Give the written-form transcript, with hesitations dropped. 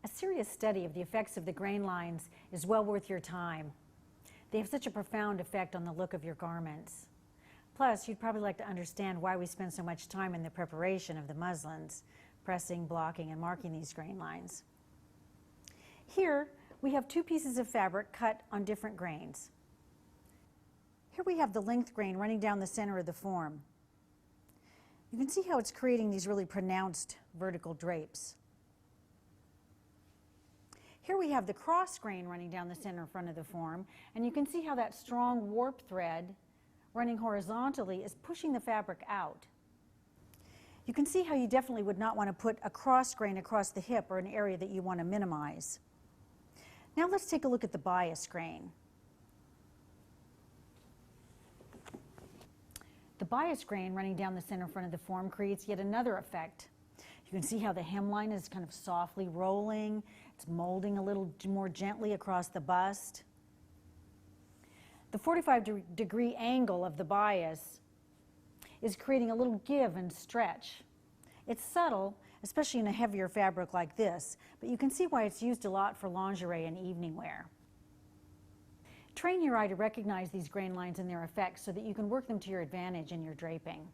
A serious study of the effects of the grain lines is well worth your time. They have such a profound effect on the look of your garments. Plus, you'd probably like to understand why we spend so much time in the preparation of the muslins, pressing, blocking, and marking these grain lines. Here, we have two pieces of fabric cut on different grains. Here we have the length grain running down the center of the form. You can see how it's creating these really pronounced vertical drapes. Here we have the cross grain running down the center front of the form, and you can see how that strong warp thread running horizontally is pushing the fabric out. You can see how you definitely would not want to put a cross grain across the hip or an area that you want to minimize. Now let's take a look at the bias grain. The bias grain running down the center front of the form creates yet another effect. You can see how the hemline is kind of softly rolling. It's molding a little more gently across the bust. The 45-degree angle of the bias is creating a little give and stretch. It's subtle, especially in a heavier fabric like this, but you can see why it's used a lot for lingerie and evening wear. Train your eye to recognize these grain lines and their effects so that you can work them to your advantage in your draping.